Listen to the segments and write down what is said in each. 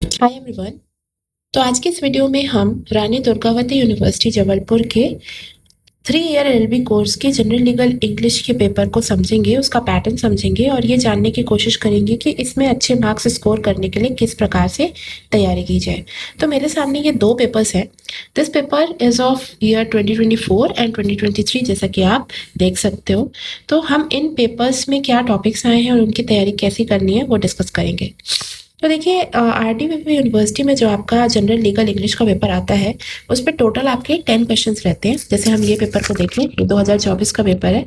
Hi everyone. तो आज की इस वीडियो में हम रानी दुर्गावती यूनिवर्सिटी जबलपुर के 3 ईयर एलएलबी कोर्स के जनरल लीगल इंग्लिश के पेपर को समझेंगे, उसका पैटर्न समझेंगे और ये जानने की कोशिश करेंगे कि इसमें अच्छे मार्क्स स्कोर करने के लिए किस प्रकार से तैयारी की जाए। तो मेरे सामने ये दो पेपर्स हैं। This paper is of year 2024 and 2023, जैसा कि आप देख सकते हो। तो हम इन पेपर्स में क्या टॉपिक्स आए हैं और उनकी तैयारी कैसी करनी है वो डिस्कस करेंगे। तो देखिए, आरडीवीपी यूनिवर्सिटी में जो आपका जनरल लीगल इंग्लिश का पेपर आता है, उस पे टोटल आपके 10 क्वेश्चंस रहते हैं। जैसे हम ये पेपर को देख लें, ये 2024 का पेपर है।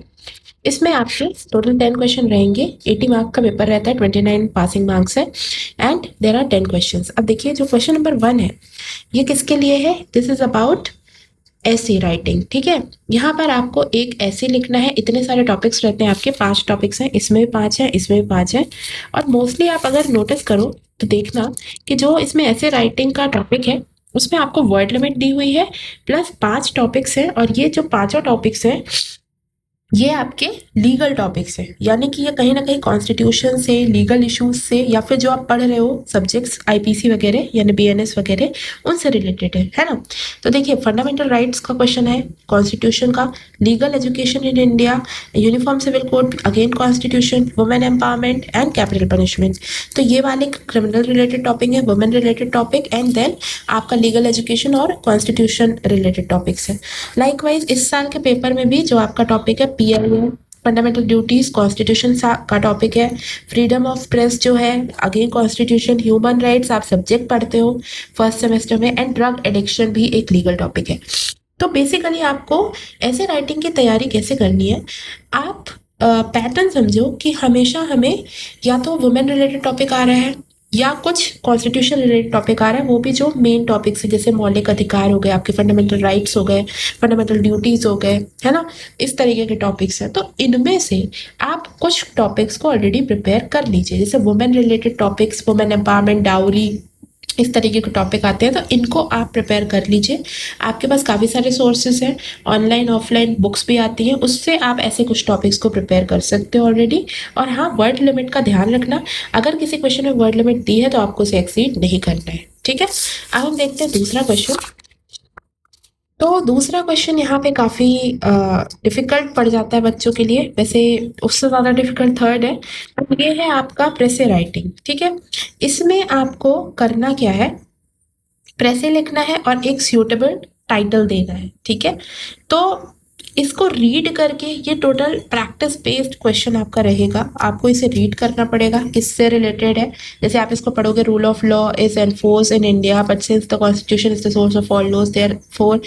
इसमें आपके टोटल 10 क्वेश्चन रहेंगे। 80 मार्क का पेपर रहता है, 29 पासिंग मार्क्स है एंड देर आर 10 क्वेश्चंस। अब देखिए, जो क्वेश्चन नंबर 1 है, ये किसके लिए है? दिस इज अबाउट ऐसे राइटिंग। ठीक है, यहाँ पर आपको एक ऐसे लिखना है। इतने सारे टॉपिक्स रहते हैं आपके, 5 टॉपिक्स हैं, इसमें भी 5 है, इसमें भी 5 है। और मोस्टली आप अगर नोटिस करो तो देखना कि जो इसमें ऐसे राइटिंग का टॉपिक है, उसमें आपको वर्ड लिमिट दी हुई है, प्लस 5 टॉपिक्स हैं। और ये जो पांचों टॉपिक्स हैं, ये आपके लीगल टॉपिक्स हैं, यानी कि ये कहीं ना कहीं कॉन्स्टिट्यूशन से, लीगल इश्यूज से, या फिर जो आप पढ़ रहे हो सब्जेक्ट्स आईपीसी वगैरह यानी बीएनएस वगैरह, उनसे रिलेटेड है ना। तो देखिए, फंडामेंटल राइट्स का क्वेश्चन है, कॉन्स्टिट्यूशन का, legal education in India, uniform civil code, again constitution, women empowerment and capital punishment. तो ये वाले क्रिमिनल रिलेटेड टॉपिक है, women related topic, and then आपका लीगल एजुकेशन और कॉन्स्टिट्यूशन रिलेटेड टॉपिक्स है। लाइकवाइज इस साल के पेपर में भी जो आपका टॉपिक है पीएलओ, फंडामेंटल ड्यूटीज, कॉन्स्टिट्यूशन का टॉपिक है। फ्रीडम ऑफ प्रेस जो है, अगेन कॉन्स्टिट्यूशन। ह्यूमन राइट्स आप सब्जेक्ट पढ़ते हो फर्स्ट सेमेस्टर में, एंड ड्रग एडिक्शन भी एक लीगल टॉपिक है। तो बेसिकली आपको ऐसे राइटिंग की तैयारी कैसे करनी है, आप पैटर्न समझो कि हमेशा हमें या तो वुमेन रिलेटेड टॉपिक आ रहा है या कुछ कॉन्स्टिट्यूशन रिलेटेड टॉपिक आ रहा है, वो भी जो मेन टॉपिक्स है, जैसे मौलिक अधिकार हो गए, आपके फंडामेंटल राइट्स हो गए, फंडामेंटल ड्यूटीज हो गए, है ना। इस तरीके के टॉपिक्स हैं। तो इनमें से आप कुछ टॉपिक्स को ऑलरेडी प्रिपेयर कर लीजिए, जैसे women related topics, women empowerment, dowry, इस तरीके के टॉपिक आते हैं, तो इनको आप प्रिपेयर कर लीजिए। आपके पास काफ़ी सारे सोर्सेज हैं, ऑनलाइन ऑफलाइन बुक्स भी आती हैं, उससे आप ऐसे कुछ टॉपिक्स को प्रिपेयर कर सकते हो ऑलरेडी। और हाँ, वर्ड लिमिट का ध्यान रखना, अगर किसी क्वेश्चन में वर्ड लिमिट दी है तो आपको उसे एक्सीड नहीं करना है। ठीक है, अब हम देखते हैं दूसरा क्वेश्चन। तो दूसरा क्वेश्चन यहाँ पे काफ़ी डिफ़िकल्ट पड़ जाता है बच्चों के लिए, वैसे उससे ज़्यादा डिफ़िकल्ट थर्ड है। और ये है आपका प्रेसे राइटिंग। ठीक है, इसमें आपको करना क्या है, प्रेसे लिखना है और एक सूटेबल टाइटल देना है। ठीक है, तो इसको रीड करके, ये टोटल प्रैक्टिस बेस्ड क्वेश्चन आपका रहेगा। आपको इसे रीड करना पड़ेगा, किससे रिलेटेड है। जैसे आप इसको पढ़ोगे, rule of law is enforce in India but since the constitution is the source of all laws therefore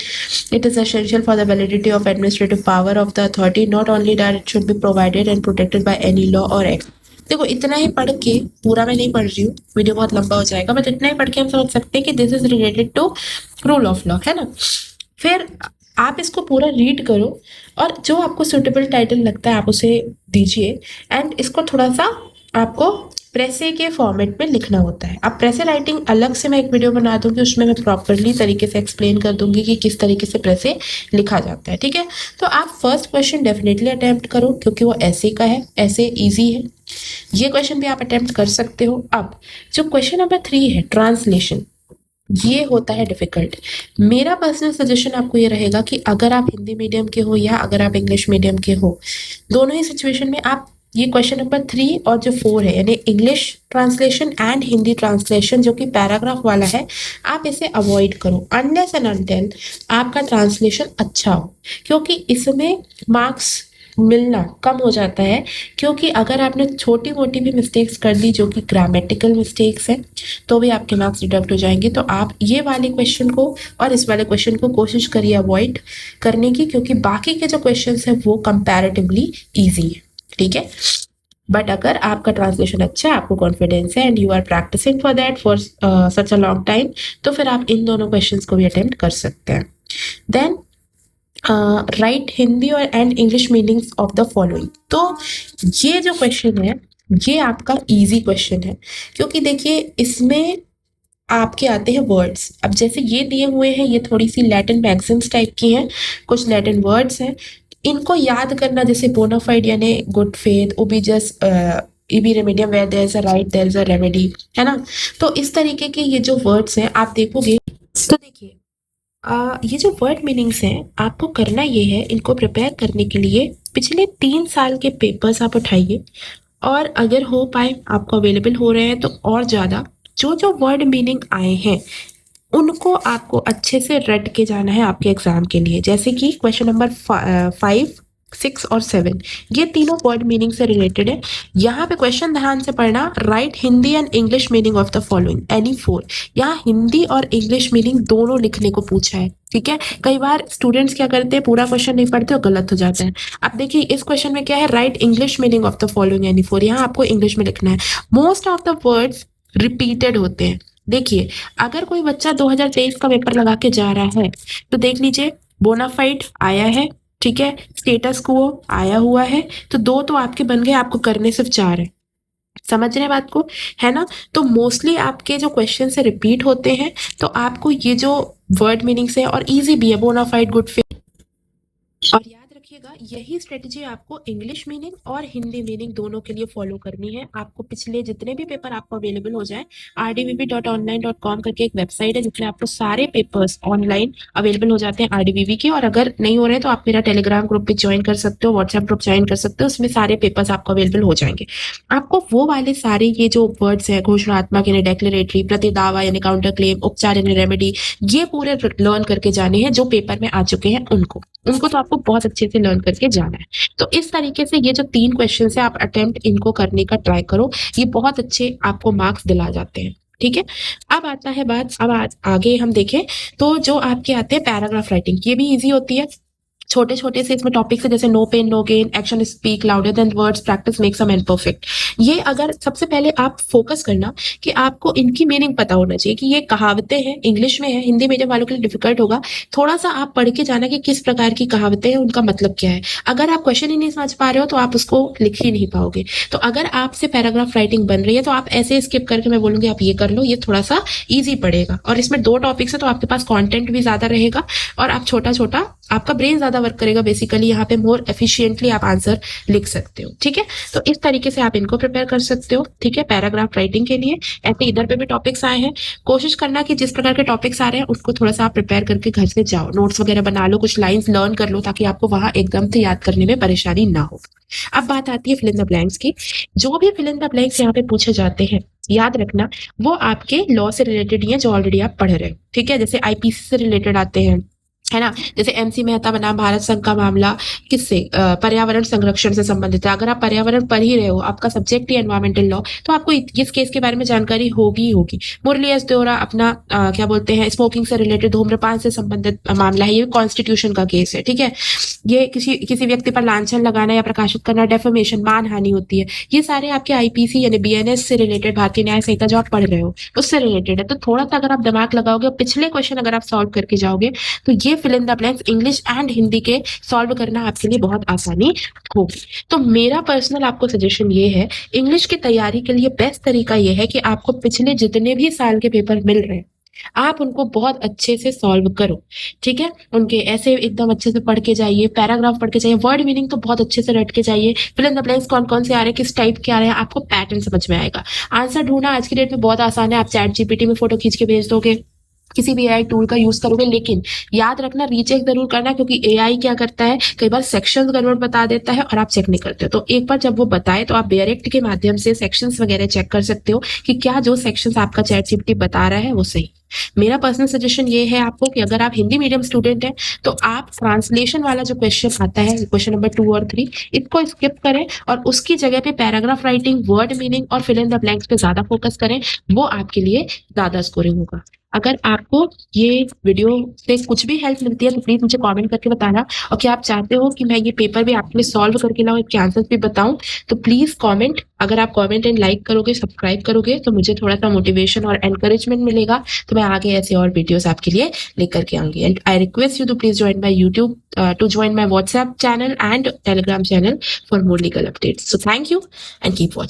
it is essential for the validity of administrative power of the authority, not only that it should be provided and protected by any law और act. देखो, इतना ही पढ़ के, पूरा मैं नहीं पढ़ रही हूँ, वीडियो बहुत लंबा हो जाएगा, बट इतना ही पढ़ के हम समझ सकते हैं कि this is related to rule of law, है ना। फिर आप इसको पूरा रीड करो और जो आपको सुटेबल टाइटल लगता है आप उसे दीजिए, एंड इसको थोड़ा सा आपको प्रेसे के फॉर्मेट में लिखना होता है। अब प्रेसे राइटिंग अलग से मैं एक वीडियो बना दूंगी, उसमें मैं प्रॉपरली तरीके से एक्सप्लेन कर दूंगी कि किस तरीके से प्रेसे लिखा जाता है। ठीक है, तो आप फर्स्ट क्वेश्चन डेफिनेटली अटेम्प्ट करो, क्योंकि वो ऐसे का है, ऐसे ईजी है। ये क्वेश्चन भी आप अटेम्प्ट कर सकते हो। अब जो क्वेश्चन नंबर 3 है, ट्रांसलेशन, ये होता है डिफिकल्ट। मेरा पर्सनल सजेशन आपको ये रहेगा कि अगर आप हिंदी मीडियम के हो या अगर आप इंग्लिश मीडियम के हो, दोनों ही सिचुएशन में आप ये क्वेश्चन नंबर 3 और जो 4 है, यानी English translation and Hindi translation, जो कि पैराग्राफ वाला है, आप इसे अवॉइड करो अनलेस एंड अनटिल आपका ट्रांसलेशन अच्छा हो, क्योंकि इसमें मार्क्स मिलना कम हो जाता है। क्योंकि अगर आपने छोटी मोटी भी मिस्टेक्स कर दी, जो कि ग्रामेटिकल मिस्टेक्स हैं, तो भी आपके मार्क्स डिडक्ट हो जाएंगे। तो आप ये वाले क्वेश्चन को और इस वाले क्वेश्चन को कोशिश करिए अवॉइड करने की, क्योंकि बाकी के जो क्वेश्चंस हैं वो कंपैरेटिवली ईजी है। ठीक है, बट अगर आपका ट्रांसलेशन अच्छा है, आपको कॉन्फिडेंस है and you are practicing for that for such a long time, तो फिर आप इन दोनों क्वेश्चंस को भी अटेम्प्ट कर सकते हैं। देन राइट हिंदी और and English meanings of the following. तो ये जो क्वेश्चन है, ये आपका इजी क्वेश्चन है, क्योंकि देखिए इसमें आपके आते हैं वर्ड्स। अब जैसे ये दिए हुए हैं, ये थोड़ी सी लैटिन मैगजीन्स टाइप की हैं, कुछ लैटिन वर्ड्स हैं, इनको याद करना, जैसे बोनाफाइड यानी गुड फेथ, ओबिजस इबी रेमेडियम where there is a right there is a remedy, है ना। तो इस तरीके के ये जो वर्ड्स हैं आप देखोगे तो देखिए ये जो वर्ड मीनिंग्स हैं आपको करना ये है, इनको प्रिपेयर करने के लिए पिछले 3 साल के पेपर्स आप उठाइए और अगर हो पाए आपको अवेलेबल हो रहे हैं तो और ज़्यादा जो जो वर्ड मीनिंग आए हैं उनको आपको अच्छे से रट के जाना है आपके एग्जाम के लिए। जैसे कि क्वेश्चन नंबर 5, 6 और 7 ये तीनों वर्ड मीनिंग से रिलेटेड है। यहाँ पे क्वेश्चन ध्यान से पढ़ना, right Hindi and English meaning of the following any 4। यहाँ हिंदी और इंग्लिश मीनिंग दोनों लिखने को पूछा है, ठीक है। कई बार स्टूडेंट्स क्या करते हैं, पूरा क्वेश्चन नहीं पढ़ते और गलत हो जाते हैं। अब देखिए इस क्वेश्चन में क्या है, right English meaning of the following any 4, यहाँ आपको इंग्लिश में लिखना है। Most of the words repeated होते हैं। देखिए अगर कोई बच्चा 2023 का पेपर लगा के जा रहा है तो देख लीजिए बोनाफाइड आया है, ठीक है, स्टेटस क्वो आया हुआ है, तो 2 तो आपके बन गए, आपको करने सिर्फ 4 है। समझ रहे हैं बात को, है ना। तो मोस्टली आपके जो क्वेश्चन से रिपीट होते हैं, तो आपको ये जो वर्ड मीनिंग्स है और इजी भी है, बोनाफाइड, गुड फेथ, और याद रखिएगा यही स्ट्रेटजी आपको इंग्लिश मीनिंग और हिंदी मीनिंग दोनों के लिए फॉलो करनी है। आपको पिछले जितने भी पेपर आपको अवेलेबल हो जाए, rdvv.online.com करके एक वेबसाइट है जिसमें आपको सारे पेपर्स ऑनलाइन अवेलेबल हो जाते हैं rdvv के। और अगर नहीं हो रहे तो आप मेरा टेलीग्राम ग्रुप भी ज्वाइन कर सकते हो, व्हाट्सएप ग्रुप ज्वाइन कर सकते हो, उसमें सारे पेपर्स आपको अवेलेबल हो जाएंगे। आपको वो वाले सारे ये जो वर्ड्स है, घोषणात्मक यानी डेक्लेरेटरी, प्रतिदावा यानी काउंटर क्लेम, उपचार यानी रेमेडी, ये पूरे लर्न करके जाने हैं जो पेपर में आ चुके हैं उनको तो आपको बहुत अच्छे से लर्न करके जाना है। तो इस तरीके से ये जो 3 क्वेश्चन है आप अटेम्प्ट इनको करने का ट्राई करो, ये बहुत अच्छे आपको मार्क्स दिला जाते हैं, ठीक है। अब आता है बात, अब आगे हम देखें तो जो आपके आते हैं पैराग्राफ राइटिंग, ये भी इजी होती है। छोटे छोटे से इसमें टॉपिक्स है, जैसे no pain no gain, action speak louder than words, practice makes a man perfect. ये अगर सबसे पहले आप फोकस करना कि आपको इनकी मीनिंग पता होना चाहिए कि ये कहावतें हैं, इंग्लिश में है, हिंदी मीडियम वालों के लिए डिफिकल्ट होगा। थोड़ा सा आप पढ़ के जाना कि किस प्रकार की कहावतें हैं, उनका मतलब क्या है। अगर आप क्वेश्चन ही नहीं समझ पा रहे हो तो आप उसको लिख ही नहीं पाओगे। तो अगर आपसे पैराग्राफ राइटिंग बन रही है तो आप ऐसे स्किप करके मैं बोलूंगी आप ये कर लो, ये थोड़ा सा ईजी पड़ेगा। और इसमें 2 टॉपिक्स है तो आपके पास कॉन्टेंट भी ज्यादा रहेगा और आप छोटा छोटा, आपका ब्रेन ज्यादा वर्क करेगा, बेसिकली यहाँ पे मोर एफिशिएंटली आप आंसर लिख सकते हो, ठीक है। तो इस तरीके से आप इनको प्रिपेयर कर सकते हो, ठीक है, पैराग्राफ राइटिंग के लिए। ऐसे इधर पे भी टॉपिक्स आए हैं, कोशिश करना कि जिस प्रकार के टॉपिक्स आ रहे हैं उसको थोड़ा सा आप प्रिपेयर करके घर से जाओ, नोट्स वगैरह बना लो, कुछ लाइंस लर्न कर लो ताकि आपको वहां एकदम से याद करने में परेशानी ना हो। अब बात आती है फिल इन द ब्लैंक्स की। जो भी फिल इन द ब्लैंक्स यहाँ पे पूछे जाते हैं, याद रखना वो आपके लॉ से रिलेटेड ही है जो ऑलरेडी आप पढ़ रहे हो, ठीक है। जैसे आईपीसी से रिलेटेड आते हैं, है ना। जैसे एमसी मेहता बनाम भारत संघ का मामला किससे, पर्यावरण संरक्षण से संबंधित है। अगर आप पर्यावरण पढ़ ही रहे हो, आपका सब्जेक्ट ही एनवायरमेंटल लॉ, तो आपको इस केस के बारे में जानकारी होगी ही होगी। मुरली एस देओरा अपना क्या बोलते हैं, स्मोकिंग से रिलेटेड, धूम्रपान से संबंधित मामला है, ये कॉन्स्टिट्यूशन का केस है, ठीक है। ये किसी व्यक्ति पर लांछन लगाना या प्रकाशित करना, डेफेमेशन, मानहानि होती है। ये सारे आपके आईपीसी यानी बीएनएस से रिलेटेड, भारतीय न्याय संहिता जो आप पढ़ रहे हो उससे रिलेटेड है। तो थोड़ा सा अगर आप दिमाग लगाओगे, पिछले क्वेश्चन अगर आप सॉल्व करके जाओगे तो ये fill in the blanks English and Hindi के सॉल्व करना आपके लिए बहुत आसानी होगी। तो मेरा पर्सनल आपको सजेशन ये है, इंग्लिश की तैयारी के लिए बेस्ट तरीका ये है कि आपको पिछले जितने भी साल के पेपर मिल रहे हैं आप उनको बहुत अच्छे से सॉल्व करो, ठीक है। उनके ऐसे एकदम अच्छे से पढ़ के जाइए, पैराग्राफ पढ़ के जाइए, वर्ड मीनिंग तो बहुत अच्छे से रट के जाइए। फिल इन द ब्लैंक्स कौन कौन से आ रहे हैं, किस टाइप के आ रहे हैं, आपको पैटर्न समझ में आएगा। आंसर ढूंढना आज की डेट में बहुत आसान है, आप चैट जीपीटी में फोटो खींच के भेज दोगे, किसी भी एआई टूल का यूज करोगे, लेकिन याद रखना रीचेक जरूर करना, क्योंकि एआई क्या करता है, कई बार सेक्शंस गड़बड़ बता देता है और आप चेक नहीं करते। तो एक बार जब वो बताए तो आप डायरेक्ट के माध्यम से सेक्शंस वगैरह चेक कर सकते हो कि क्या जो सेक्शंस आपका चैट जीपीटी बता रहा है वो सही। मेरा पर्सनल सजेशन ये है आपको कि अगर आप हिंदी मीडियम स्टूडेंट हैं तो आप ट्रांसलेशन वाला जो क्वेश्चन आता है, क्वेश्चन नंबर 2 और 3, इसको स्किप करें और उसकी जगह पे पैराग्राफ राइटिंग, वर्ड मीनिंग और फिल इन द ब्लैंक्स पे ज्यादा फोकस करें, वो आपके लिए ज्यादा स्कोरिंग होगा। अगर आपको ये वीडियो से कुछ भी हेल्प मिलती है तो प्लीज मुझे कमेंट करके बताना, और क्या आप चाहते हो कि मैं ये पेपर भी आपके लिए सॉल्व करके लाऊं, इसके आंसर्स भी बताऊं, तो प्लीज कमेंट। अगर आप कमेंट एंड लाइक करोगे, सब्सक्राइब करोगे तो मुझे थोड़ा सा मोटिवेशन और एनकरेजमेंट मिलेगा, तो मैं आगे ऐसे और वीडियोस आपके लिए लेकर के आऊंगी। And I request you to please join my YouTube, to join my WhatsApp channel and Telegram channel for more legal updates. So thank you and keep watching.